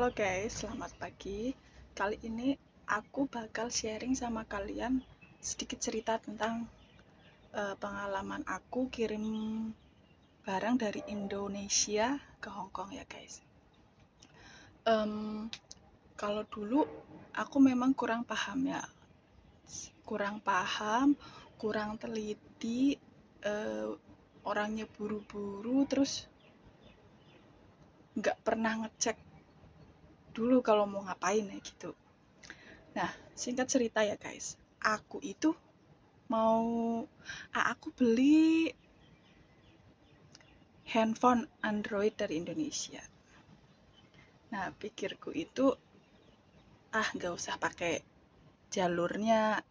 Halo guys, selamat pagi. Kali ini aku bakal sharing sama kalian sedikit cerita tentang pengalaman aku kirim barang dari Indonesia ke Hong Kong ya guys. Em, Kalau dulu aku memang kurang paham ya, kurang teliti, eh, orangnya buru-buru, terus nggak pernah ngecek dulu kalau mau ngapain ya gitu. Nah, singkat cerita ya guys, aku itu mau aku beli handphone Android dari Indonesia. Nah, pikirku itu nggak usah pakai jalurnya,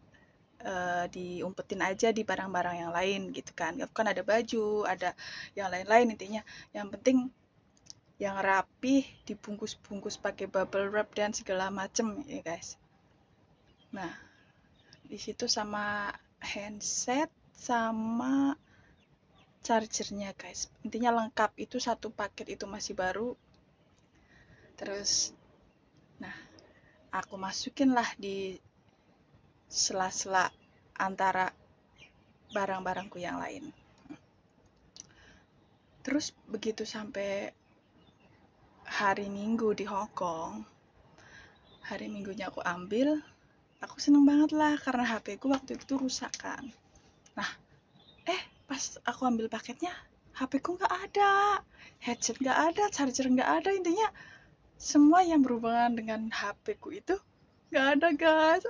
diumpetin aja di barang-barang yang lain gitu kan. Itu kan ada baju, ada yang lain-lain intinya. Yang penting yang rapih, dibungkus-bungkus pakai bubble wrap dan segala macem ya guys. Nah, di situ sama handset sama chargernya guys, intinya lengkap, itu satu paket, itu masih baru. Terus nah, aku masukin lah di sela-sela antara barang-barangku yang lain. Terus begitu sampai hari Minggu di Hong Kong, hari Minggunya aku ambil, aku seneng banget lah karena HP ku waktu itu rusak kan. Nah, pas aku ambil paketnya, HP ku nggak ada, headset nggak ada, charger nggak ada, intinya semua yang berhubungan dengan HP ku itu nggak ada guys.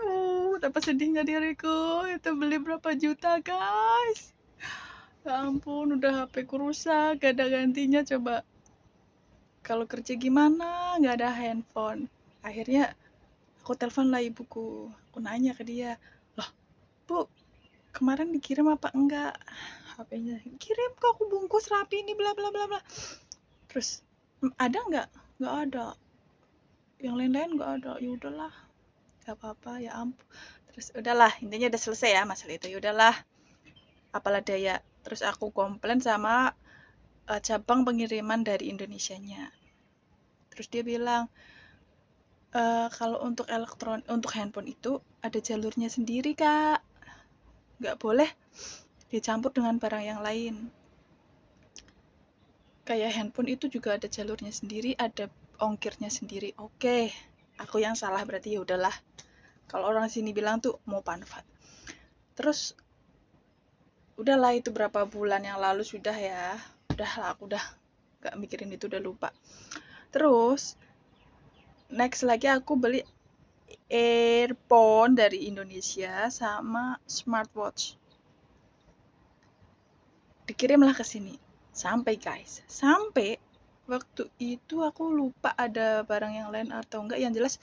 Betapa sedihnya diriku, itu beli berapa juta guys. Ya ampun, udah HP ku rusak, gak ada gantinya. Coba kalau kerja gimana, nggak ada handphone. Akhirnya aku telepon lah ibuku, aku nanya ke dia, loh bu, kemarin dikirim apa enggak HP-nya? Kirim kok, aku bungkus rapi ini bla bla bla bla. Terus ada nggak ada, yang lain-lain nggak ada. Ya udahlah, nggak apa-apa, ya ampun. Terus udahlah, intinya udah selesai ya masalah itu. Ya udahlah, apalah daya. Terus aku komplain sama cabang pengiriman dari Indonesianya. Terus dia bilang, kalau untuk handphone itu ada jalurnya sendiri kak, nggak boleh dicampur dengan barang yang lain. Kayak handphone itu juga ada jalurnya sendiri, ada ongkirnya sendiri. Oke, aku yang salah berarti. Ya udahlah, kalau orang sini bilang tuh mau panfat. Terus udahlah, itu berapa bulan yang lalu sudah ya. Udahlah, aku udah gak mikirin itu, udah lupa. Terus next lagi aku beli earphone dari Indonesia sama smartwatch. Dikirimlah ke sini. Sampai guys, sampai waktu itu aku lupa ada barang yang lain atau enggak. Yang jelas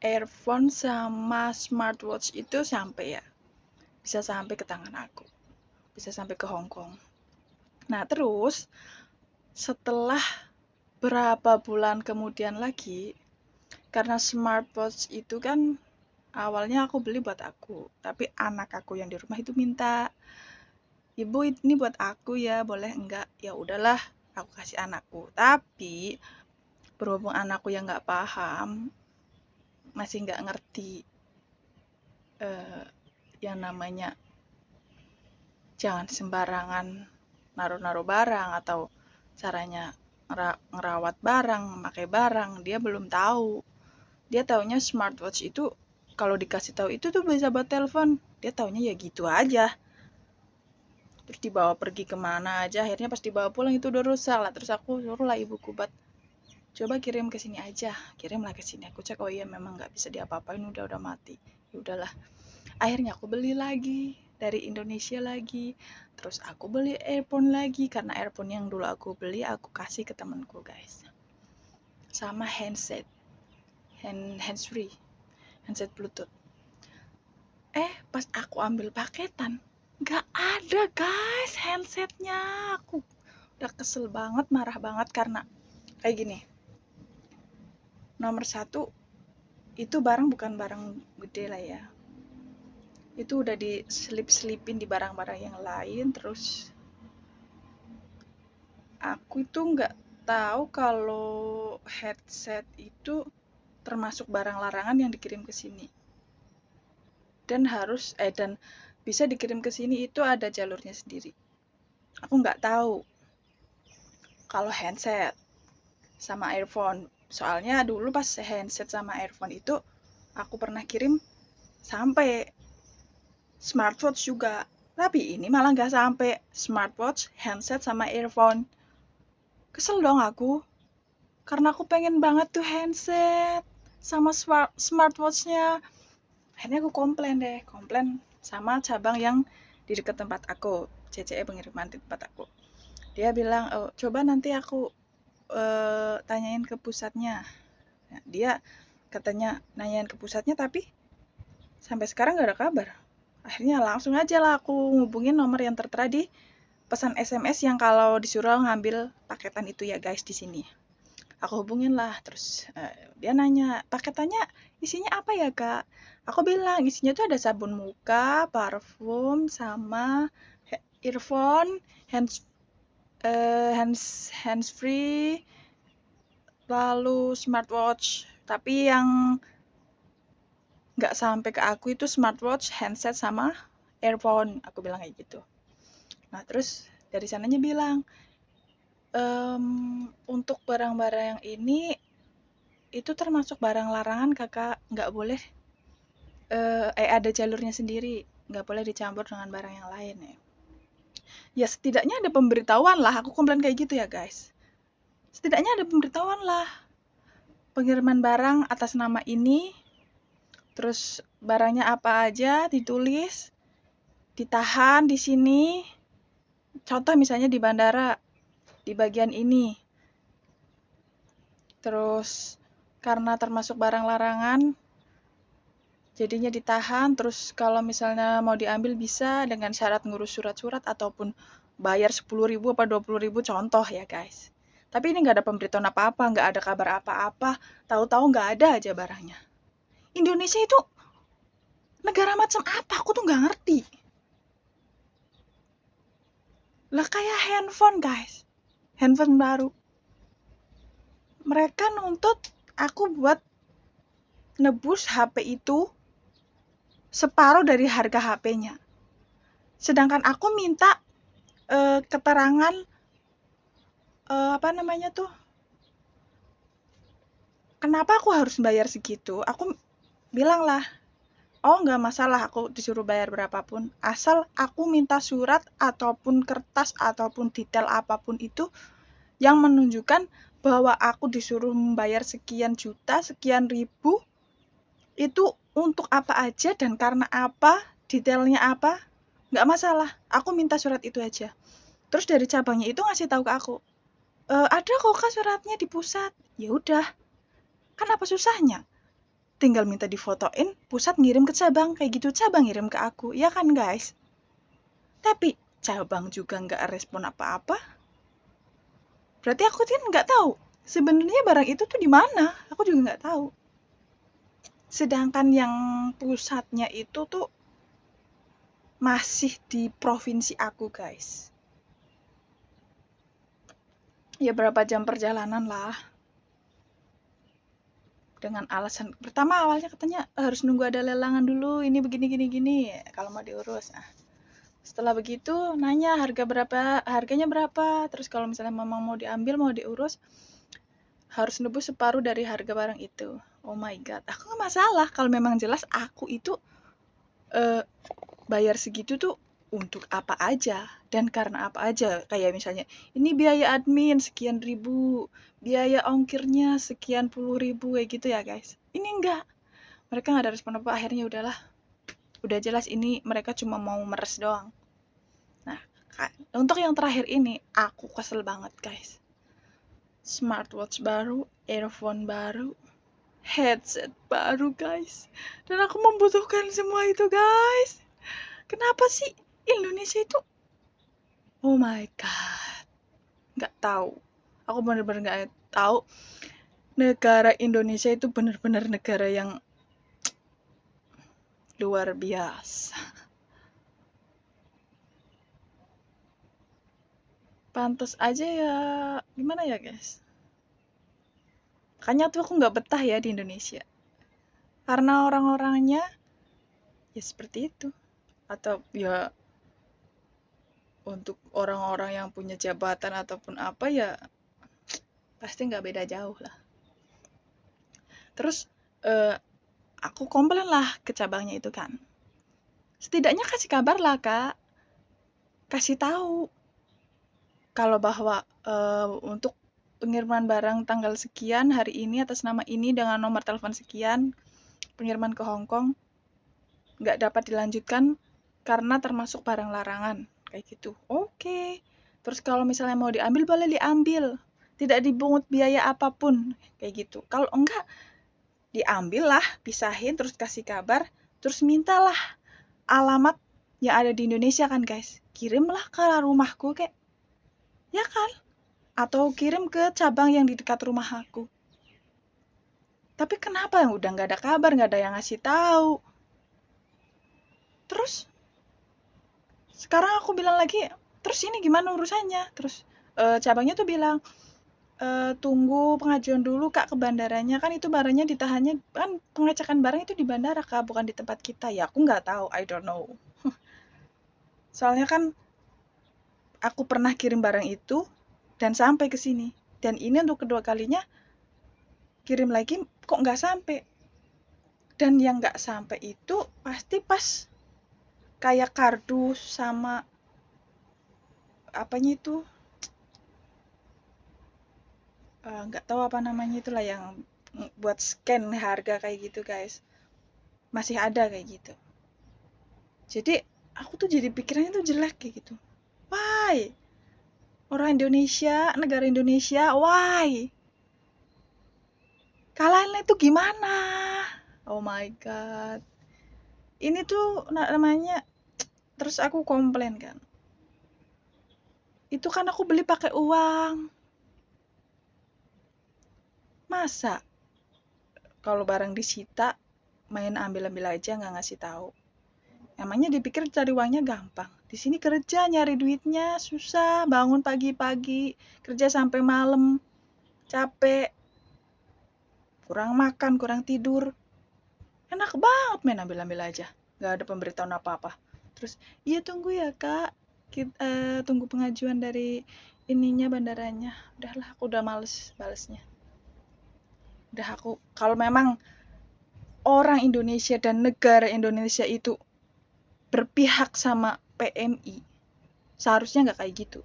earphone sama smartwatch itu sampai ya. Bisa sampai ke tangan aku. Bisa sampai ke Hong Kong. Nah, terus setelah berapa bulan kemudian lagi, karena smartwatch itu kan awalnya aku beli buat aku, tapi anak aku yang di rumah itu minta, ibu ini buat aku ya, boleh enggak? Ya udahlah, aku kasih anakku. Tapi berhubung anakku yang nggak paham, masih nggak ngerti eh, yang namanya jangan sembarangan naruh-naruh barang atau caranya ngerawat barang, memakai barang, dia belum tahu. Dia taunya smartwatch itu kalau dikasih tahu itu tuh bisa buat telepon. Dia taunya ya gitu aja. Terus dibawa pergi kemana aja, akhirnya pas dibawa pulang itu udah rusak lah. Terus aku suruh lah ibuku buat coba kirim ke sini aja, kirimlah ke sini. Aku cek, oh iya memang nggak bisa diapa-apain, udah mati. Ya udahlah, akhirnya aku beli lagi dari Indonesia lagi. Terus aku beli earphone lagi karena earphone yang dulu aku beli aku kasih ke temanku guys, sama handset, hands free, handset bluetooth. Pas aku ambil paketan nggak ada guys handsetnya. Aku udah kesel banget, marah banget, karena kayak gini, nomor satu, itu barang bukan barang gede lah ya, itu udah diselip-selipin di barang-barang yang lain. Terus aku itu tahu kalau headset itu termasuk barang larangan yang dikirim ke sini. Dan bisa dikirim ke sini itu ada jalurnya sendiri. Aku nggak tahu kalau handset sama earphone. Soalnya dulu pas handset sama earphone itu aku pernah kirim sampai smartwatch juga. Tapi ini malah nggak sampai smartwatch, handset sama earphone. Kesel dong aku. Karena aku pengen banget tuh handset sama smartwatchnya. Akhirnya aku komplain sama cabang yang di dekat tempat aku, CCE pengiriman di tempat aku. Dia bilang, oh, coba nanti aku tanyain ke pusatnya. Nah, dia katanya nanyain ke pusatnya, tapi sampai sekarang nggak ada kabar. Akhirnya langsung aja lah aku ngubungin nomor yang tertera di pesan SMS yang kalau disuruh ngambil paketan itu ya guys di sini. Aku hubungin lah, terus dia nanya, paketannya isinya apa ya kak? Aku bilang isinya tuh ada sabun muka, parfum, sama earphone, hands free, lalu smartwatch. Tapi yang nggak sampai ke aku itu smartwatch, handset, sama earphone. Aku bilang kayak gitu. Nah terus dari sananya bilang, untuk barang-barang yang ini itu termasuk barang larangan kakak, nggak boleh ada jalurnya sendiri, nggak boleh dicampur dengan barang yang lain ya. Ya setidaknya ada pemberitahuan lah, aku komplain kayak gitu ya guys. Setidaknya ada pemberitahuan lah, pengiriman barang atas nama ini, terus barangnya apa aja ditulis, ditahan di sini. Contoh misalnya di bandara, di bagian ini. Terus karena termasuk barang larangan, jadinya ditahan, terus kalau misalnya mau diambil bisa dengan syarat ngurus surat-surat ataupun bayar 10.000 apa 20.000, contoh ya guys. Tapi ini nggak ada pemberitahuan apa-apa, nggak ada kabar apa-apa, tahu-tahu nggak ada aja barangnya. Indonesia itu negara macam apa? Aku tuh nggak ngerti. Lah kayak handphone guys, handphone baru. Mereka nuntut aku buat nebus HP itu separuh dari harga HP-nya. Sedangkan aku minta keterangan apa namanya tuh, kenapa aku harus bayar segitu. Aku bilang lah, oh nggak masalah aku disuruh bayar berapapun, asal aku minta surat ataupun kertas ataupun detail apapun itu yang menunjukkan bahwa aku disuruh membayar sekian juta, sekian ribu, itu untuk apa aja dan karena apa, detailnya apa, nggak masalah, aku minta surat itu aja. Terus dari cabangnya itu ngasih tahu ke aku, ada kok kak suratnya di pusat. Ya udah, kan apa susahnya? Tinggal minta difotoin, pusat ngirim ke cabang, kayak gitu cabang ngirim ke aku, ya kan guys? Tapi cabang juga nggak respon apa-apa. Berarti aku kan nggak tahu sebenarnya barang itu tuh di mana. Aku juga nggak tahu. Sedangkan yang pusatnya itu tuh masih di provinsi aku guys. Ya berapa jam perjalanan lah. Dengan alasan pertama awalnya katanya harus nunggu ada lelangan dulu, ini begini gini kalau mau diurus. Nah, setelah begitu nanya harganya berapa, terus kalau misalnya memang mau diambil mau diurus harus nebus separuh dari harga barang itu. Oh my god, aku nggak masalah kalau memang jelas aku itu bayar segitu tuh untuk apa aja dan karena apa aja. Kayak misalnya ini biaya admin sekian ribu, biaya ongkirnya sekian puluh ribu, kayak gitu ya guys. Ini enggak, mereka nggak ada respon apa, akhirnya udahlah, udah jelas ini mereka cuma mau meres doang. Nah untuk yang terakhir ini aku kesel banget guys. Smartwatch baru, earphone baru, headset baru guys, dan aku membutuhkan semua itu guys. Kenapa sih Indonesia itu, oh my god, nggak tahu. Aku bener-bener nggak tahu. Negara Indonesia itu bener-bener negara yang luar biasa. Pantes aja ya, gimana ya guys? Makanya tuh aku nggak betah ya di Indonesia. Karena orang-orangnya ya seperti itu. Atau ya untuk orang-orang yang punya jabatan ataupun apa ya pasti nggak beda jauh lah. Terus aku komplain lah ke cabangnya itu kan. Setidaknya kasih kabar lah kak, kasih tahu kalau bahwa untuk pengiriman barang tanggal sekian hari ini atas nama ini dengan nomor telepon sekian, pengiriman ke Hong Kong nggak dapat dilanjutkan karena termasuk barang larangan kayak gitu. Oke. Terus kalau misalnya mau diambil boleh diambil, tidak dipungut biaya apapun kayak gitu. Kalau enggak diambil lah, pisahin terus kasih kabar, terus mintalah alamat yang ada di Indonesia kan guys, kirimlah ke rumahku kayak ya kan, atau kirim ke cabang yang di dekat rumah aku. Tapi kenapa yang udah nggak ada kabar, nggak ada yang ngasih tahu? Terus sekarang aku bilang lagi, terus ini gimana urusannya? Terus cabangnya tuh bilang, tunggu pengajuan dulu kak ke bandaranya, kan itu barangnya ditahannya, kan pengecekan barang itu di bandara kak, bukan di tempat kita. Ya aku nggak tahu, I don't know. Soalnya kan aku pernah kirim barang itu dan sampai ke sini. Dan ini untuk kedua kalinya kirim lagi kok nggak sampai. Dan yang nggak sampai itu pasti pas kayak kardus sama apanya itu, nggak tahu apa namanya itulah yang buat scan harga kayak gitu guys. Masih ada kayak gitu. Jadi aku tuh jadi pikirannya tuh jelek kayak gitu. Why? Orang Indonesia, negara Indonesia, why? Kalian itu gimana? Oh my god. Ini tuh namanya, terus aku komplain kan. Itu kan aku beli pakai uang. Masa kalau barang disita main ambil-ambil aja nggak ngasih tahu? Emangnya dipikir cari uangnya gampang? Di sini kerja nyari duitnya susah, bangun pagi-pagi, kerja sampai malam, capek, kurang makan, kurang tidur. Enak banget main ambil-ambil aja, nggak ada pemberitahuan apa-apa. Terus, iya tunggu ya kak, tunggu pengajuan dari ininya bandaranya. Udahlah, aku udah males balesnya. Udah aku, kalau memang orang Indonesia dan negara Indonesia itu berpihak sama PMI, seharusnya nggak kayak gitu.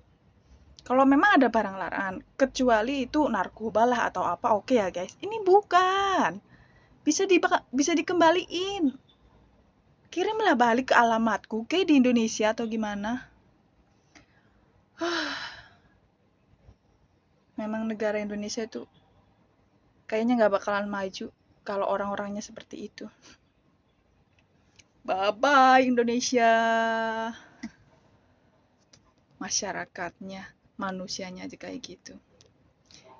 Kalau memang ada barang larangan, kecuali itu narkoba lah atau apa, oke ya guys. Ini bukan. Bisa dikembaliin. Kirimlah balik ke alamatku, kayak di Indonesia atau gimana. Memang negara Indonesia itu kayaknya nggak bakalan maju kalau orang-orangnya seperti itu. Bye-bye Indonesia. Masyarakatnya, manusianya aja kayak gitu.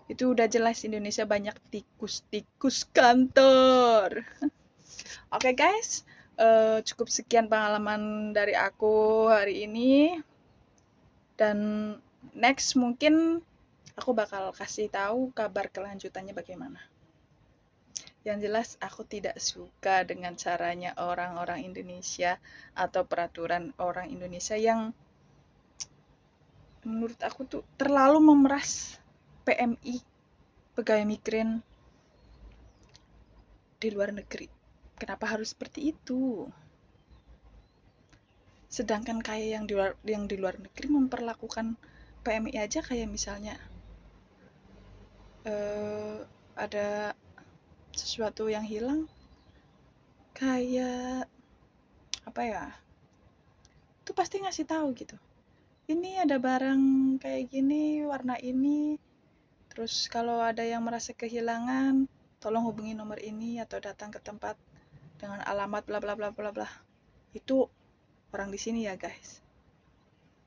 Itu udah jelas Indonesia banyak tikus-tikus kantor. Oke guys, cukup sekian pengalaman dari aku hari ini. Dan next mungkin aku bakal kasih tahu kabar kelanjutannya bagaimana. Yang jelas aku tidak suka dengan caranya orang-orang Indonesia atau peraturan orang Indonesia yang menurut aku tuh terlalu memeras PMI, pegawai migran di luar negeri. Kenapa harus seperti itu? Sedangkan kayak yang di luar negeri memperlakukan PMI aja kayak misalnya ada sesuatu yang hilang, kayak apa ya? Itu pasti ngasih tahu gitu. Ini ada barang kayak gini, warna ini. Terus kalau ada yang merasa kehilangan, tolong hubungi nomor ini atau datang ke tempat dengan alamat bla bla bla bla bla. Itu orang di sini ya guys.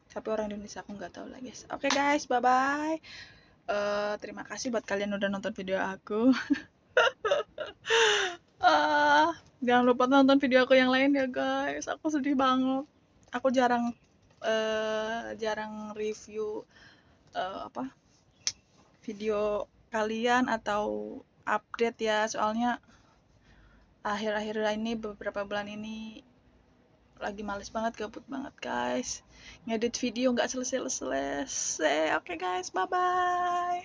Tapi orang Indonesia aku nggak tahu lah guys. Oke guys, bye bye. Terima kasih buat kalian udah nonton video aku. Jangan lupa nonton video aku yang lain ya guys. Aku sedih banget. Aku jarang review apa video kalian atau update ya, soalnya akhir-akhir ini beberapa bulan ini lagi males banget, gabut banget guys, ngedit video nggak selesai. Oke guys, bye bye,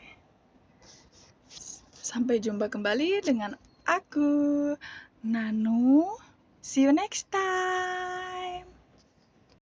sampai jumpa kembali dengan aku Nanu, see you next time.